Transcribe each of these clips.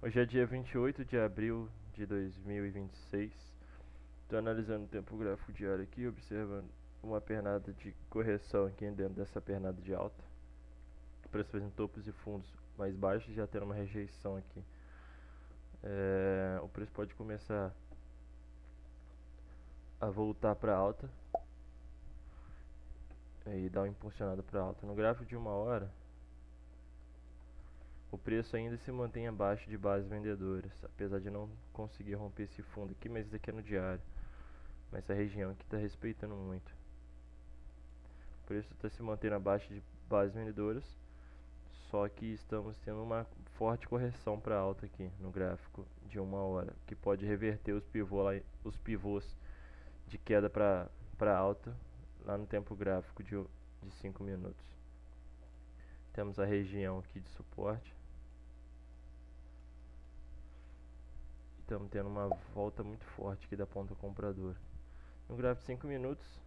Hoje é dia 28 de abril de 2026. Estou analisando o tempo gráfico diário aqui, observando uma pernada de correção aqui dentro dessa pernada de alta. O preço fazendo topos e fundos mais baixos, já tendo uma rejeição aqui. O preço pode começar a voltar para alta e dar uma impulsionada para alta. No gráfico de 1 hora, o preço ainda se mantém abaixo de bases vendedoras, apesar de não conseguir romper esse fundo aqui, mas isso aqui é no diário. Mas essa região aqui está respeitando muito. O preço está se mantendo abaixo de bases vendedoras, só que estamos tendo uma forte correção para alta aqui no gráfico de 1 hora, que pode reverter os pivôs de queda para alta lá no tempo gráfico de 5 minutos. Temos a região aqui de suporte. Estamos tendo uma volta muito forte aqui da ponta compradora. No gráfico de 5 minutos,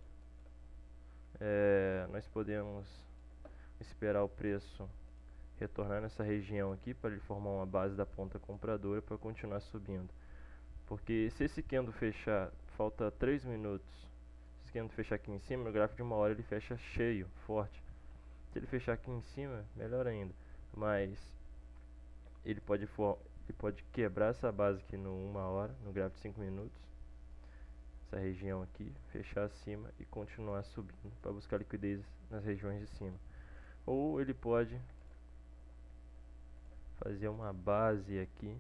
nós podemos esperar o preço retornar nessa região aqui para ele formar uma base da ponta compradora para continuar subindo. Porque se esse candle fechar, falta 3 minutos, se esse candle fechar aqui em cima, no gráfico de 1 hora ele fecha cheio, forte. Se ele fechar aqui em cima, melhor ainda. Mas ele pode quebrar essa base aqui no 1 hora, no gráfico de 5 minutos. Essa região aqui, fechar acima e continuar subindo para buscar liquidez nas regiões de cima. Ou ele pode fazer uma base aqui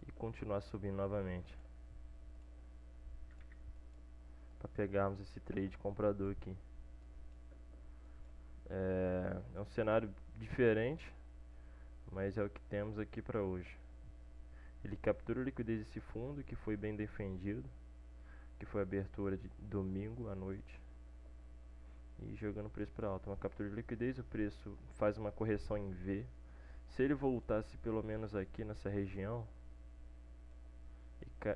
e continuar subindo novamente, para pegarmos esse trade comprador aqui. É um cenário diferente, mas é o que temos aqui para hoje. Ele captura a liquidez desse fundo, que foi bem defendido, que foi a abertura de domingo à noite, e jogando o preço para alta. Uma captura de liquidez, o preço faz uma correção em V. Se ele voltasse pelo menos aqui nessa região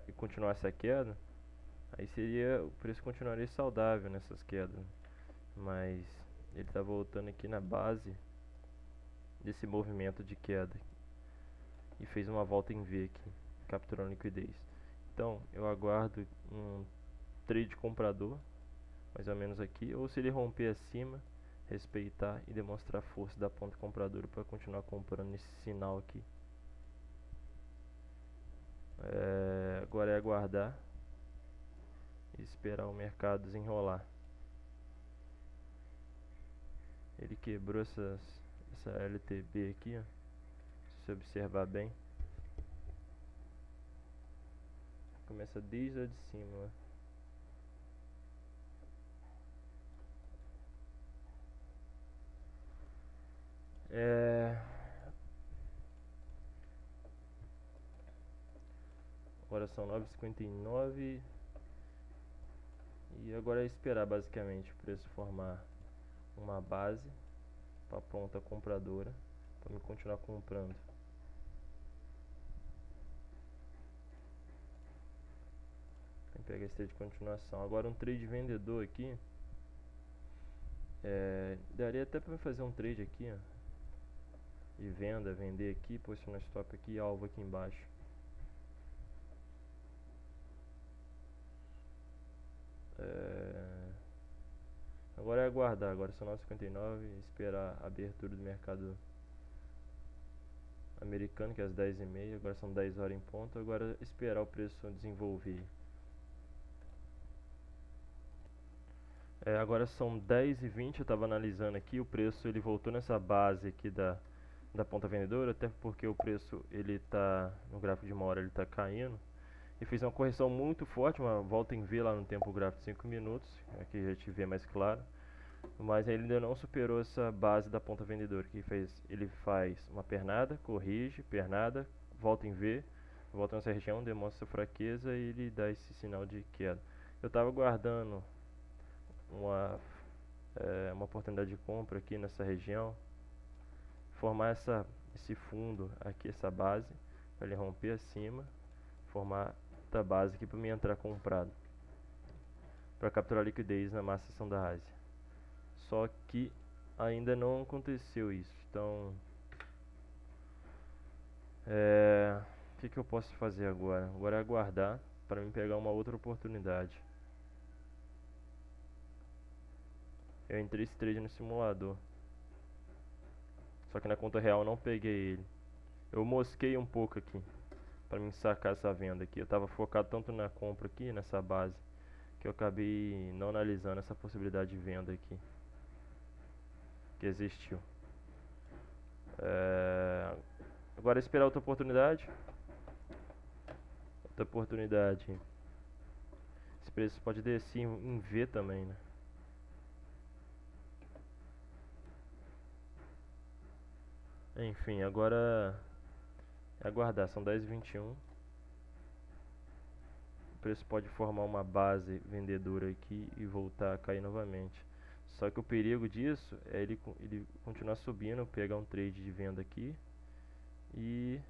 e continuasse a queda, aí o preço continuaria saudável nessas quedas. Mas ele está voltando aqui na base desse movimento de queda e fez uma volta em V aqui, capturando liquidez. Então eu aguardo um trade comprador, mais ou menos aqui, ou se ele romper acima, respeitar e demonstrar força da ponta compradora para continuar comprando nesse sinal aqui. Agora é aguardar e esperar o mercado desenrolar. Ele quebrou essa LTB aqui, ó. Se você observar bem, começa desde a de cima, ó. Agora são 9h59 e agora é esperar basicamente o preço formar uma base para a ponta compradora para me continuar comprando. Tem que pegar esse trade de continuação. Agora um trade vendedor aqui, daria até para fazer um trade aqui, ó, de venda, vender aqui, posicionar stop aqui, alvo aqui embaixo. Agora é aguardar, agora são 9h59, esperar a abertura do mercado americano, que é às 10h30, agora são 10 horas em ponto, agora esperar o preço desenvolver. Agora são 10h20, eu estava analisando aqui, o preço ele voltou nessa base aqui da ponta vendedora, até porque o preço ele tá, no gráfico de 1 hora ele está caindo, e fez uma correção muito forte, uma volta em V lá no tempo gráfico de 5 minutos, aqui a gente vê mais claro, mas ele ainda não superou essa base da ponta vendedora, que ele faz uma pernada, corrige, pernada, volta em V, volta nessa região, demonstra fraqueza e ele dá esse sinal de queda. Eu estava guardando uma oportunidade de compra aqui nessa região, formar esse fundo aqui, essa base, para ele romper acima, formar a base aqui para mim entrar comprado, para capturar liquidez na massa ação da Ásia. Só que ainda não aconteceu isso, então que eu posso fazer agora? Agora é aguardar para me pegar uma outra oportunidade. Eu entrei esse trade no simulador, só que na conta real eu não peguei ele. Eu mosquei um pouco aqui para me sacar essa venda aqui. Eu estava focado tanto na compra aqui, nessa base, que eu acabei não analisando essa possibilidade de venda aqui que existiu. Agora esperar outra oportunidade. Outra oportunidade. Esse preço pode descer em V também, né? Enfim, agora é aguardar. São 10h21. O preço pode formar uma base vendedora aqui e voltar a cair novamente. Só que o perigo disso é ele continuar subindo, pegar um trade de venda aqui e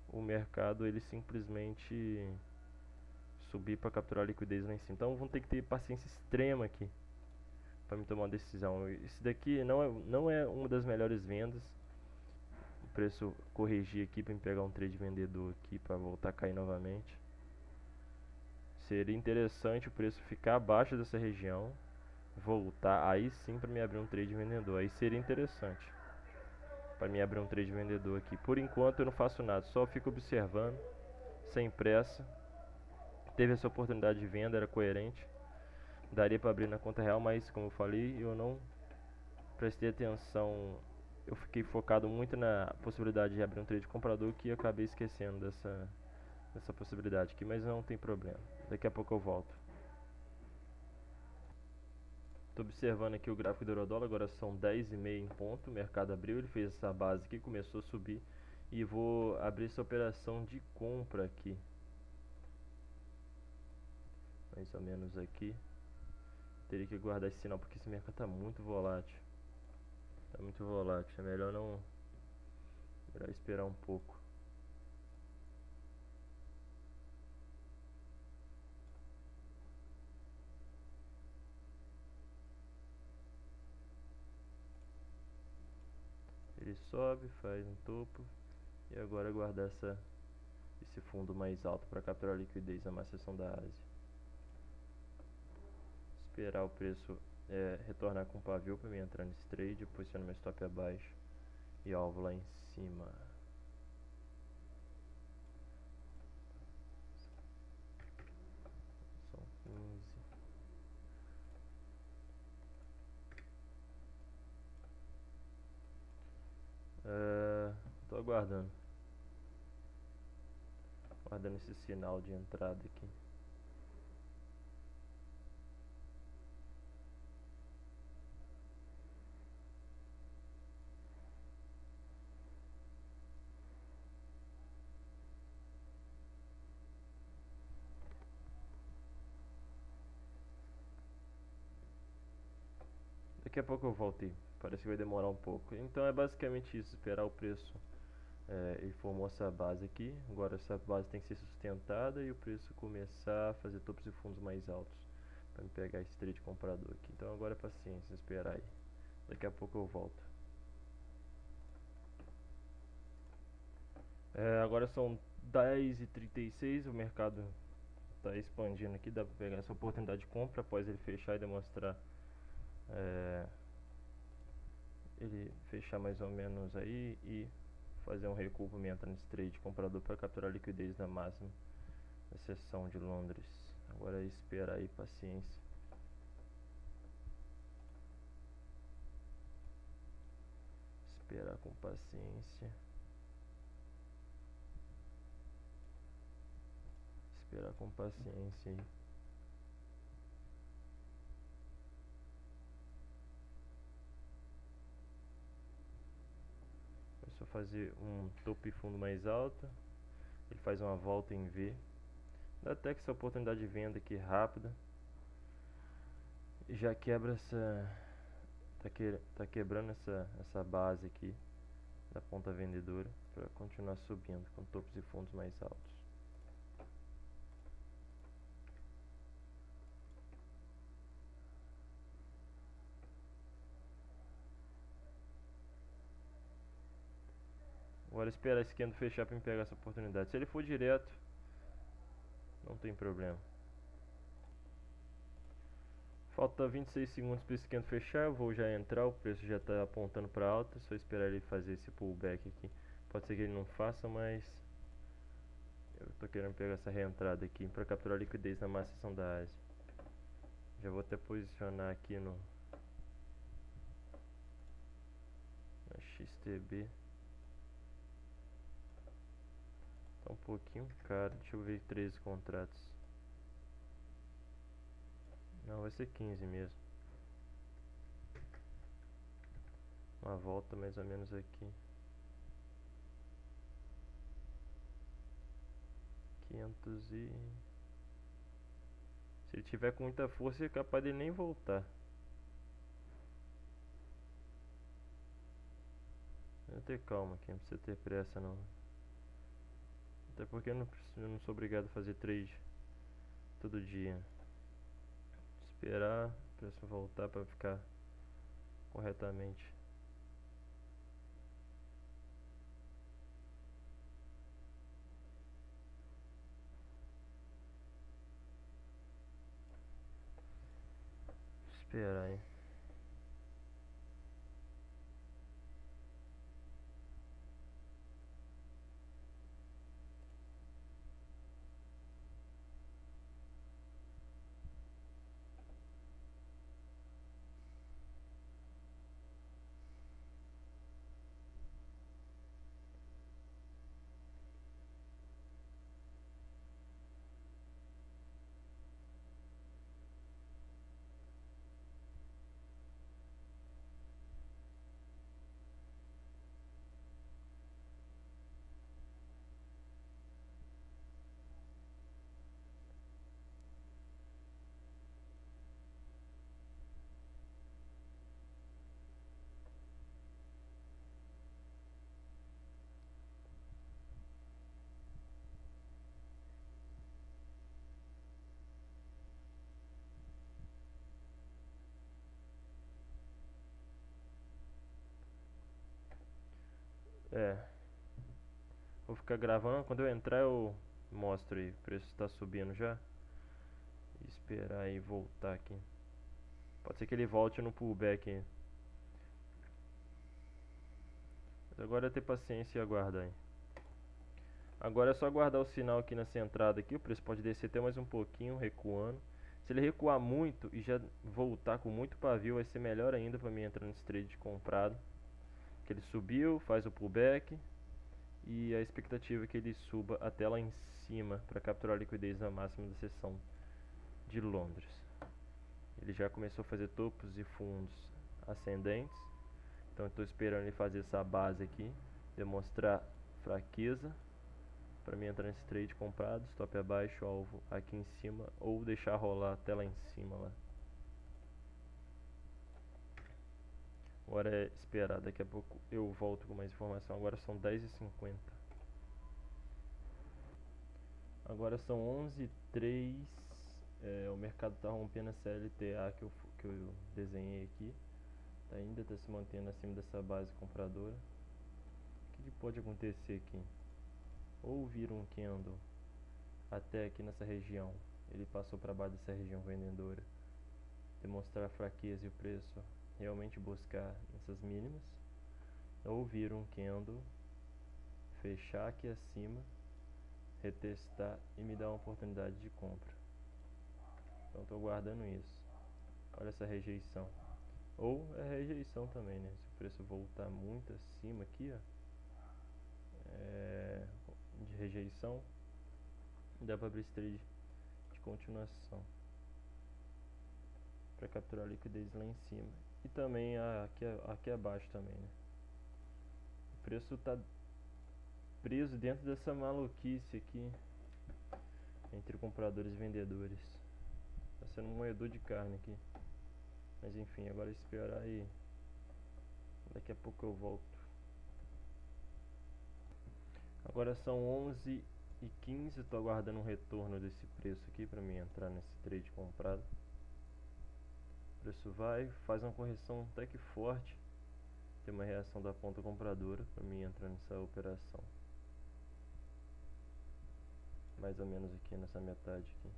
o mercado ele simplesmente subir para capturar a liquidez lá em cima. Então vamos ter que ter paciência extrema aqui para me tomar uma decisão. Esse daqui não é uma das melhores vendas. O preço corrigir aqui para me pegar um trade vendedor aqui para voltar a cair novamente. Seria interessante o preço ficar abaixo dessa região, voltar aí sim para me abrir um trade vendedor. Aí seria interessante para me abrir um trade vendedor aqui. Por enquanto eu não faço nada, só fico observando, sem pressa. Teve essa oportunidade de venda, era coerente. Daria para abrir na conta real, mas como eu falei, eu não prestei atenção. Eu fiquei focado muito na possibilidade de abrir um trade comprador que eu acabei esquecendo dessa possibilidade aqui, mas não tem problema. Daqui a pouco eu volto. Estou observando aqui o gráfico do Eurodólar, agora são 10h30 em ponto, o mercado abriu, ele fez essa base aqui, começou a subir e vou abrir essa operação de compra aqui. Mais ou menos aqui. Teria que guardar esse sinal porque esse mercado está muito volátil. Está muito volátil, é melhor não... melhor esperar um pouco. Ele sobe, faz um topo e agora guardar esse fundo mais alto para capturar a liquidez na maior seção da Ásia. Esperar o preço retornar com pavio para mim entrar nesse trade, posicionar meu stop abaixo e alvo lá em cima. São 15. Tô aguardando esse sinal de entrada aqui. Daqui a pouco eu voltei. Parece que vai demorar um pouco. Então é basicamente isso, esperar o preço. Ele formou essa base aqui. Agora essa base tem que ser sustentada e o preço começar a fazer topos e fundos mais altos para me pegar esse trade comprador aqui. Então agora é paciência, esperar aí. Daqui a pouco eu volto. Agora são 10h36, o mercado está expandindo aqui, dá para pegar essa oportunidade de compra após ele fechar e demonstrar ele fechar mais ou menos aí e fazer um recuo para entrar nesse trade comprador para capturar a liquidez na máxima da seção de Londres. Agora é esperar aí, paciência. Esperar com paciência. Esperar com paciência aí. Começou a fazer um topo e fundo mais alto. Ele faz uma volta em V. Dá até que essa oportunidade de venda aqui rápida. Já quebra essa... Tá quebrando essa base aqui da ponta vendedora para continuar subindo com topos e fundos mais altos. O Agora esperar esse candle fechar pra me pegar essa oportunidade. Se ele for direto, não tem problema. Falta 26 segundos para esse candle fechar, eu vou já entrar, o preço já está apontando para alta, só esperar ele fazer esse pullback aqui. Pode ser que ele não faça, mas eu estou querendo pegar essa reentrada aqui para capturar liquidez na maior seção da Ásia. Já vou até posicionar aqui no na XTB. Tá um pouquinho caro, deixa eu ver 13 contratos. Não, vai ser 15 mesmo. Uma volta mais ou menos aqui. 500 e... Se ele tiver com muita força, é capaz de nem voltar. Vou ter calma aqui, não precisa ter pressa não. Até porque eu não sou obrigado a fazer trade todo dia. Esperar o preço voltar para ficar corretamente. Esperar, hein. É. Vou ficar gravando, quando eu entrar eu mostro aí. O preço está subindo já. E esperar aí voltar aqui. Pode ser que ele volte no pullback. Mas agora é ter paciência e aguardar aí. Agora é só aguardar o sinal aqui nessa entrada aqui. O preço pode descer até mais um pouquinho, recuando. Se ele recuar muito e já voltar com muito pavio, vai ser melhor ainda para mim entrar nesse trade comprado. Que ele subiu, faz o pullback. E a expectativa é que ele suba até lá em cima para capturar a liquidez na máxima da seção de Londres. Ele já começou a fazer topos e fundos ascendentes. Então estou esperando ele fazer essa base aqui, demonstrar fraqueza para mim entrar nesse trade comprado, stop abaixo, alvo aqui em cima, ou deixar rolar até lá em cima lá. Agora é esperar, daqui a pouco eu volto com mais informação. Agora são 10h50. Agora são 11h03. O mercado está rompendo a CLTA que eu desenhei aqui. Ainda está se mantendo acima dessa base compradora. O que pode acontecer aqui? Ou vira um candle até aqui nessa região, ele passou para baixo dessa região vendedora, demonstrar fraqueza e o preço realmente buscar essas mínimas, ou vira um candle, fechar aqui acima, retestar e me dar uma oportunidade de compra. Então estou guardando isso. Olha essa rejeição, ou é rejeição também, né? Se o preço voltar muito acima aqui, ó, de rejeição, dá para abrir esse trade de continuação para capturar a liquidez lá em cima e também aqui abaixo também, né? O preço está preso dentro dessa maluquice aqui entre compradores e vendedores. Está sendo um moedor de carne aqui. Mas enfim, agora esperar e daqui a pouco eu volto. Agora são 11h15, estou aguardando um retorno desse preço aqui para mim entrar nesse trade comprado. O preço vai, faz uma correção até que forte, ter uma reação da ponta compradora para mim entrar nessa operação. Mais ou menos aqui nessa metade aqui.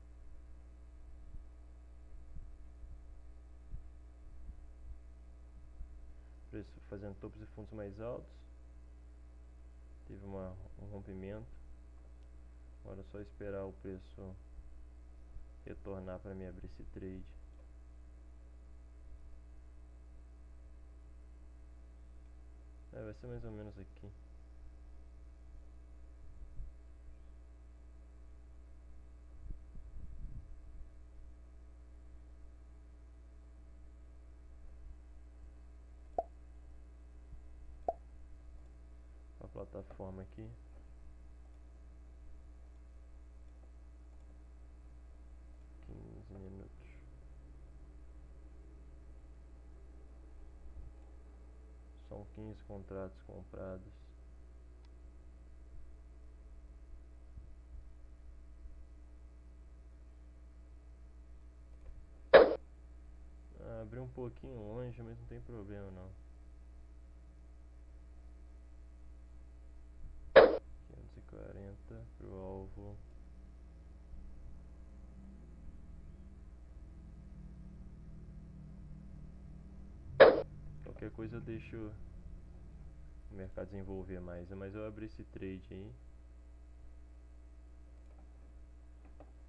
Preço fazendo topos e fundos mais altos. Teve um rompimento. Agora é só esperar o preço retornar para mim abrir esse trade. Vai ser mais ou menos aqui. A plataforma aqui. Minutos. São 15 contratos comprados. Abriu um pouquinho longe, mas não tem problema não. 540 pro alvo. Qualquer coisa eu deixo o mercado desenvolver mais, mas eu abri esse trade aí.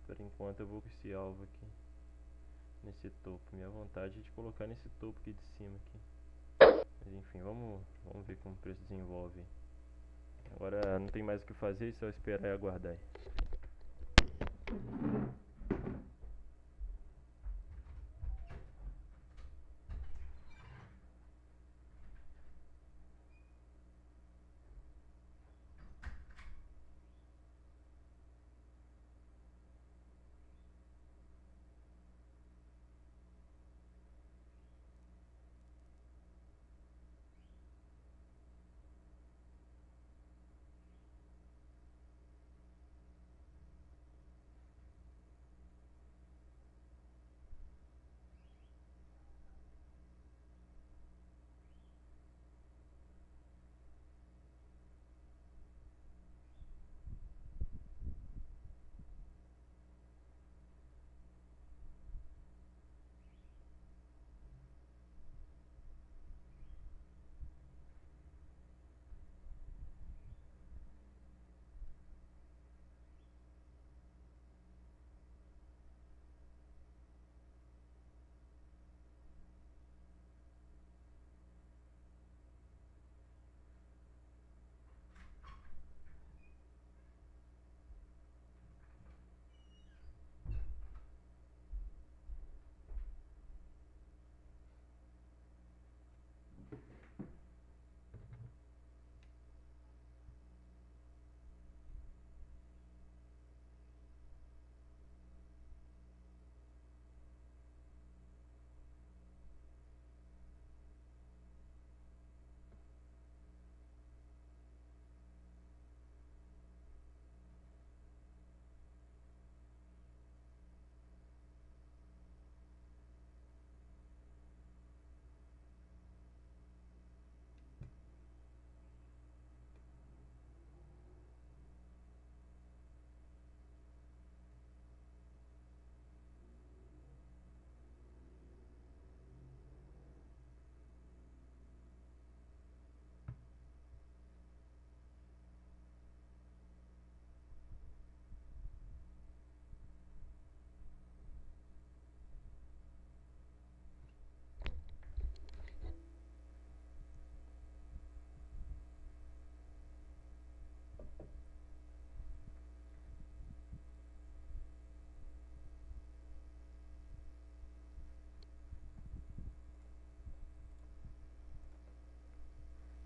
Por enquanto eu vou com esse alvo aqui, nesse topo. Minha vontade é de colocar nesse topo aqui de cima aqui. Mas enfim, vamos ver como o preço desenvolve. Agora não tem mais o que fazer, só esperar e aguardar aí.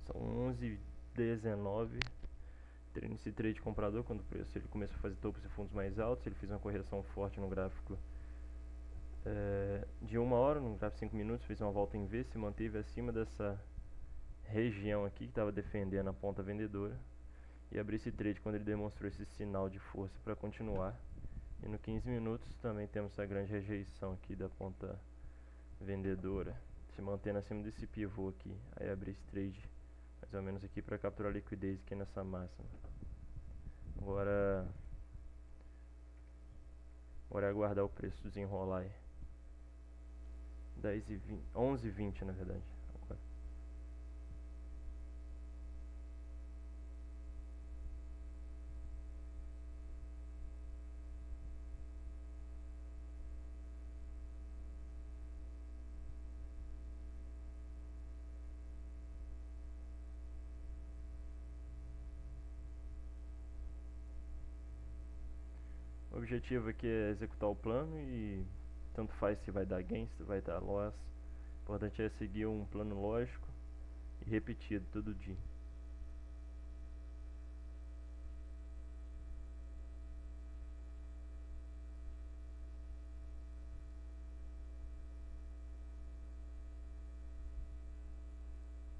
São 11h19. Nesse trade comprador, quando o preço ele começou a fazer topos e fundos mais altos, ele fez uma correção forte no gráfico de 1 hora, no gráfico de 5 minutos, fez uma volta em V, se manteve acima dessa região aqui que estava defendendo a ponta vendedora, e abriu esse trade quando ele demonstrou esse sinal de força para continuar. E no 15 minutos também temos essa grande rejeição aqui da ponta vendedora. se mantendo acima desse pivô aqui. Aí abrir esse trade mais ou menos aqui para capturar a liquidez aqui nessa máxima. Agora é aguardar o preço desenrolar aí. 10 e 20, 11 e 20 na verdade. Agora. O objetivo aqui é executar o plano e tanto faz se vai dar gain, se vai dar loss. O importante é seguir um plano lógico e repetido todo dia.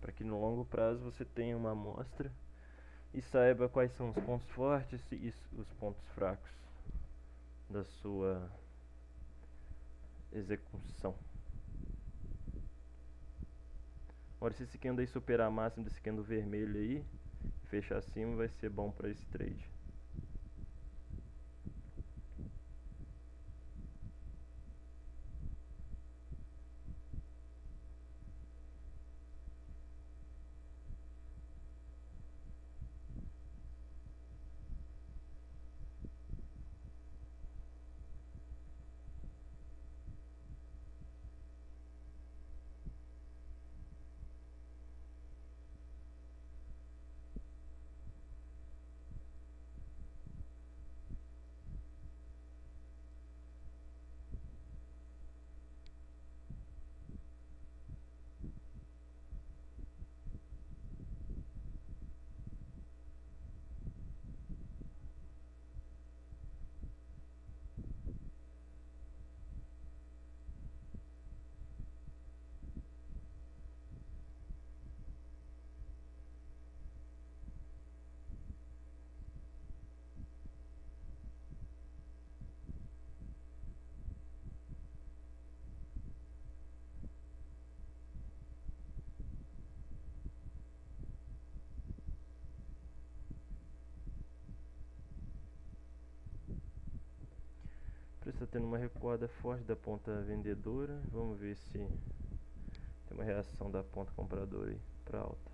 Para que no longo prazo você tenha uma amostra e saiba quais são os pontos fortes e os pontos fracos da sua execução. Agora, se esse candle aí superar a máxima desse candle vermelho aí, fechar acima, vai ser bom para esse trade. O preço está tendo uma recuada forte da ponta vendedora. Vamos ver se tem uma reação da ponta compradora aí para alta.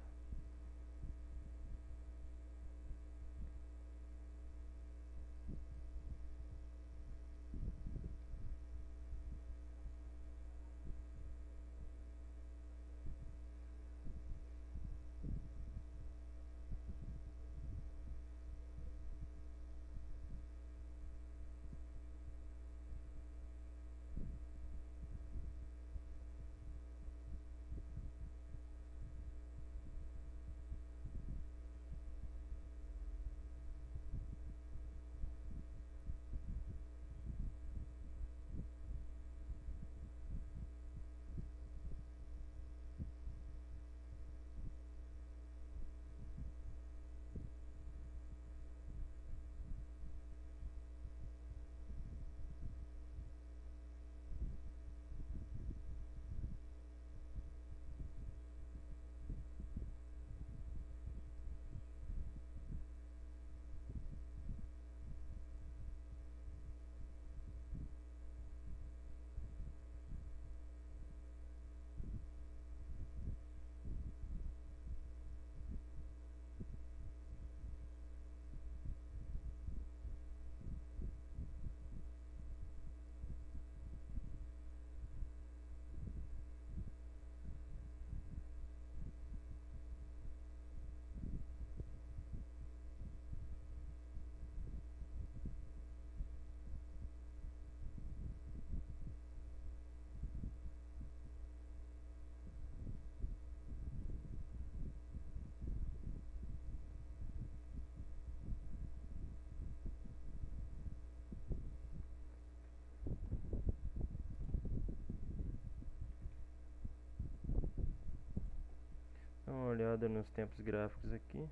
Dá uma olhada nos tempos gráficos aqui.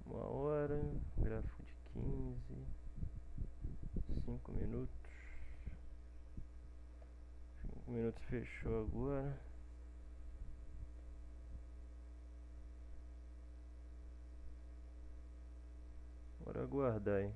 1 hora, gráfico de 15, 5 minutos. 5 minutos fechou agora. Bora aguardar aí.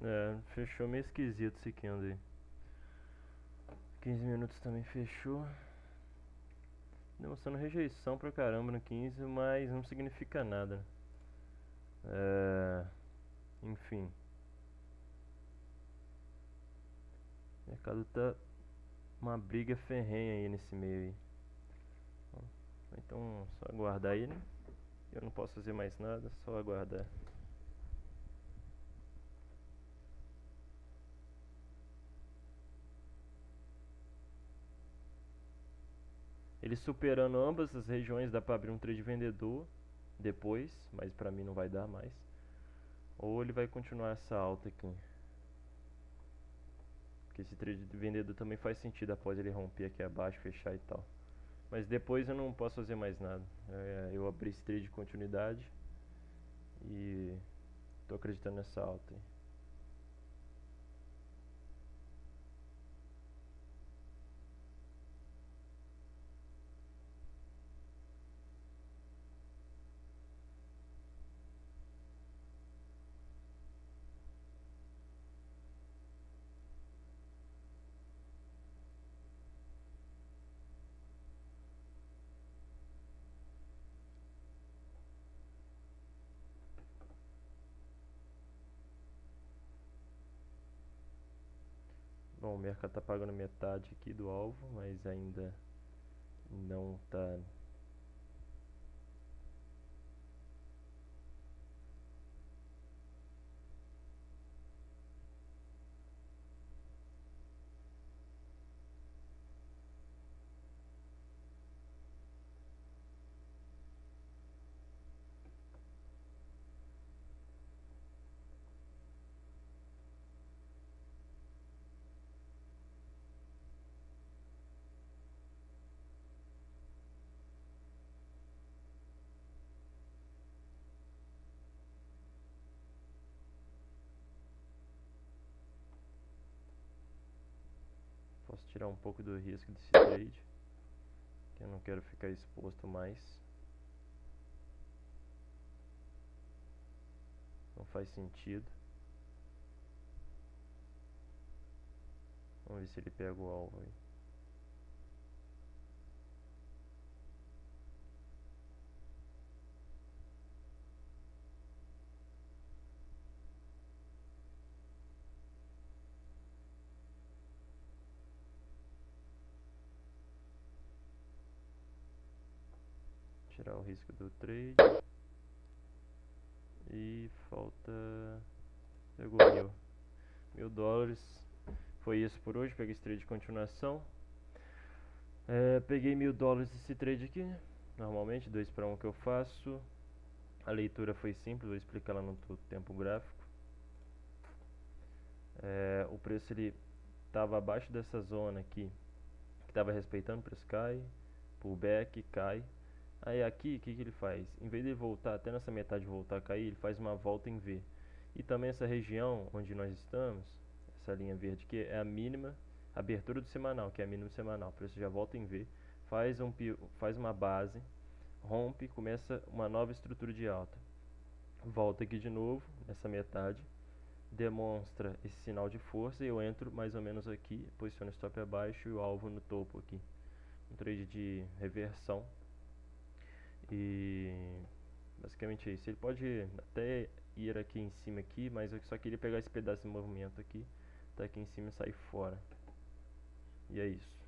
É, fechou meio esquisito esse candle aí. 15 minutos também fechou. Demonstrando rejeição pra caramba no 15, mas não significa nada, né? Enfim, o mercado tá uma briga ferrenha aí nesse meio aí. Então, só aguardar aí, né? Eu não posso fazer mais nada, só aguardar. Ele superando ambas as regiões, dá pra abrir um trade vendedor depois, mas pra mim não vai dar mais. Ou ele vai continuar essa alta aqui. Porque esse trade de vendedor também faz sentido após ele romper aqui abaixo, fechar e tal. Mas depois eu não posso fazer mais nada. Eu abri esse trade de continuidade e tô acreditando nessa alta aí. Bom, o mercado tá pagando metade aqui do alvo, mas ainda não tá. Posso tirar um pouco do risco desse trade, que eu não quero ficar exposto mais. Não faz sentido. Vamos ver se ele pega o alvo aí. Tirar o risco do trade. E falta. Pegou $1.000. Foi isso por hoje. Peguei esse trade de continuação. Peguei $1.000 desse trade aqui. Normalmente, 2 para 1 que eu faço. A leitura foi simples, vou explicar lá no tempo gráfico. O preço ele estava abaixo dessa zona aqui, que estava respeitando, o preço cai, pullback, cai. Aí aqui, o que ele faz? Em vez de ele voltar, até nessa metade voltar a cair, ele faz uma volta em V. E também essa região onde nós estamos, essa linha verde aqui, é a mínima, abertura do semanal, que é a mínima semanal. O preço já volta em V, faz uma base, rompe, começa uma nova estrutura de alta. Volta aqui de novo, nessa metade, demonstra esse sinal de força e eu entro mais ou menos aqui, posiciono o stop abaixo e o alvo no topo aqui. Um trade de reversão. E basicamente é isso. Ele pode até ir aqui em cima aqui, mas eu só queria pegar esse pedaço de movimento aqui, tá aqui em cima e sair fora. E é isso.